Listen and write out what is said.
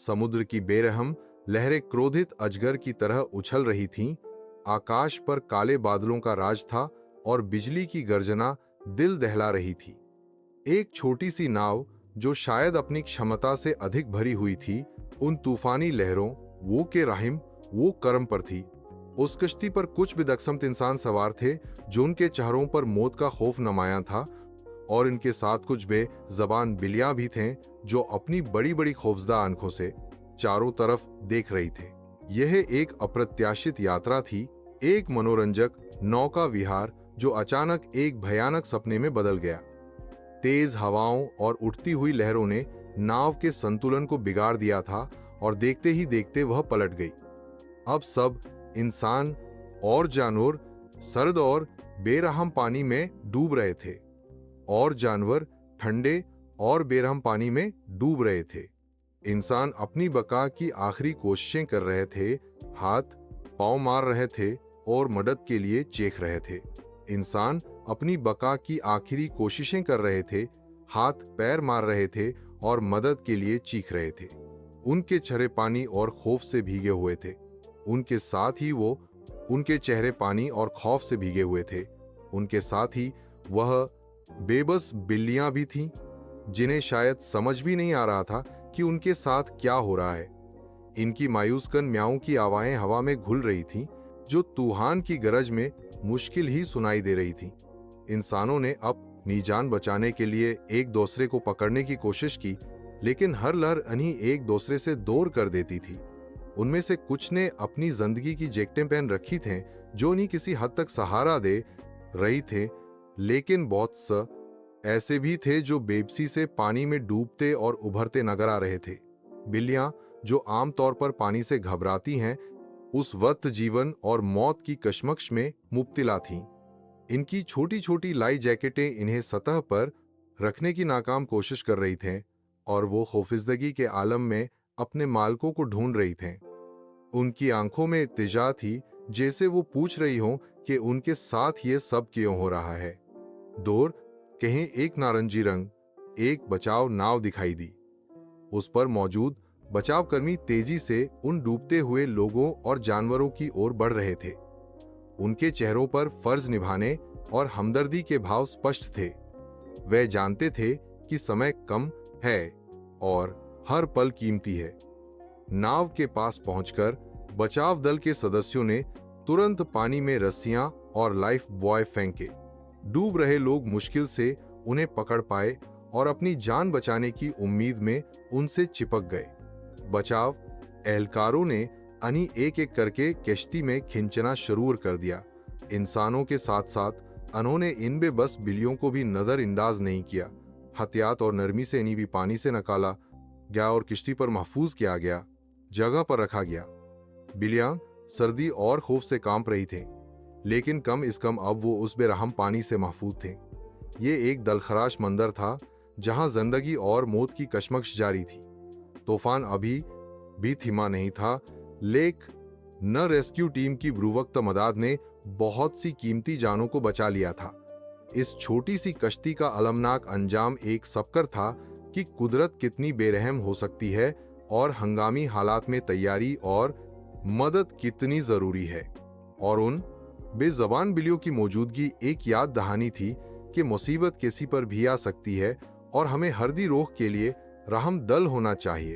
समुद्र की बेरहम लहरें क्रोधित अजगर की तरह उछल रही थीं। आकाश पर काले बादलों का राज था और बिजली की गर्जना दिल दहला रही थी। एक छोटी सी नाव जो शायद अपनी क्षमता से अधिक भरी हुई थी, उन तूफानी लहरों वो के राहिम वो कर्म पर थी। उस कश्ती पर कुछ बेदखसमत इंसान सवार थे जो उनके चेहरों पर मौत का खौफ नुमायां था, और इनके साथ कुछ बेज़बान बिल्लियां भी थे जो अपनी बड़ी बड़ी खौफजदा आंखों से चारों तरफ देख रही थे। यह एक अप्रत्याशित यात्रा थी, एक मनोरंजक नौका विहार जो अचानक एक भयानक सपने में बदल गया। तेज हवाओं और उठती हुई लहरों ने नाव के संतुलन को बिगाड़ दिया था और देखते ही देखते वह पलट गई। अब सब इंसान और जानवर सर्द और बेरहम पानी में डूब रहे थे, और जानवर ठंडे और बेरहम पानी में डूब रहे थे। इंसान अपनी बका की आखिरी कोशिशें कर रहे थे, हाथ पांव मार रहे थे और मदद के लिए चीख रहे थे। इंसान अपनी बका की आखिरी कोशिशें कर रहे थे, हाथ पैर मार रहे थे और मदद के लिए चीख रहे थे। उनके चेहरे पानी और खौफ से भीगे हुए थे। उनके साथ ही उनके चेहरे पानी और खौफ से भीगे हुए थे। उनके साथ ही वह बेबस बिल्लियां भी थीं, जिन्हें शायद समझ भी नहीं आ रहा था कि उनके साथ क्या हो रहा है। इनकी मायूसकन म्याऊं की आवाज़ें हवा में घुल रही थीं, जो तूफान की गरज में मुश्किल ही सुनाई दे रही थीं। इंसानों ने अपनी जान बचाने के लिए एक दूसरे को पकड़ने की कोशिश की, लेकिन हर लहर इन्हीं एक दूसरे से दूर कर देती थी। उनमें से कुछ ने अपनी जिंदगी की जैकेटें पहन रखी थीं, जो उन्हें किसी हद तक सहारा दे रही थे, लेकिन बहुत से ऐसे भी थे जो बेबसी से पानी में डूबते और उभरते नजर आ रहे थे। बिल्लियां, जो आमतौर पर पानी से घबराती हैं, उस वक्त जीवन और मौत की कशमकश में मुब्तला थीं। इनकी छोटी छोटी लाई जैकेटें इन्हें सतह पर रखने की नाकाम कोशिश कर रही थीं, और वो खौफजदगी के आलम में अपने मालकों को ढूंढ रही थीं। उनकी आंखों में इत्तेजा थी, जैसे वो पूछ रही हों कि उनके साथ ये सब क्यों हो रहा है। दूर कहीं एक नारंगी रंग एक बचाव नाव दिखाई दी। उस पर मौजूद बचाव कर्मी तेजी से उन डूबते हुए लोगों और जानवरों की ओर बढ़ रहे थे। उनके चेहरों पर फर्ज निभाने और हमदर्दी के भाव स्पष्ट थे। वे जानते थे कि समय कम है और हर पल कीमती है। नाव के पास पहुंचकर बचाव दल के सदस्यों ने तुरंत पानी में रस्सियां और लाइफ बॉय फेंके। डूब रहे लोग मुश्किल से उन्हें पकड़ पाए और अपनी जान बचाने की उम्मीद में उनसे चिपक गए। बचाव एहलकारों ने अनी एक एक करके कश्ती में खींचना शुरू कर दिया। इंसानों के साथ साथ उन्होंने इन बेबस बिल्लियों को भी नजरअंदाज नहीं किया। हथियात और नरमी से इन्हें भी पानी से निकाला गया और किश्ती पर महफूज किया गया, जगह पर रखा गया। बिल्लियां सर्दी और खौफ से कांप रही थी, लेकिन कम इस कम अब वो उस बेरहम पानी से महफूज थे। ये एक दलखराश मंजर था जहां जिंदगी और मौत की कशमकश जारी थी। तूफान अभी भी थीमा नहीं था, लेकिन न रेस्क्यू टीम की बुरुवक्त मदद ने बहुत सी कीमती जानों को बचा लिया था। इस छोटी सी कश्ती का अलमनाक अंजाम एक सबकर था कि कुदरत कितनी बेरहम हो सकती है और हंगामी हालात में तैयारी और मदद कितनी जरूरी है। और उन बेज़बान बिल्लियों की मौजूदगी एक याद दहानी थी कि मुसीबत किसी पर भी आ सकती है और हमें हरदी रोक के लिए रहम दल होना चाहिए।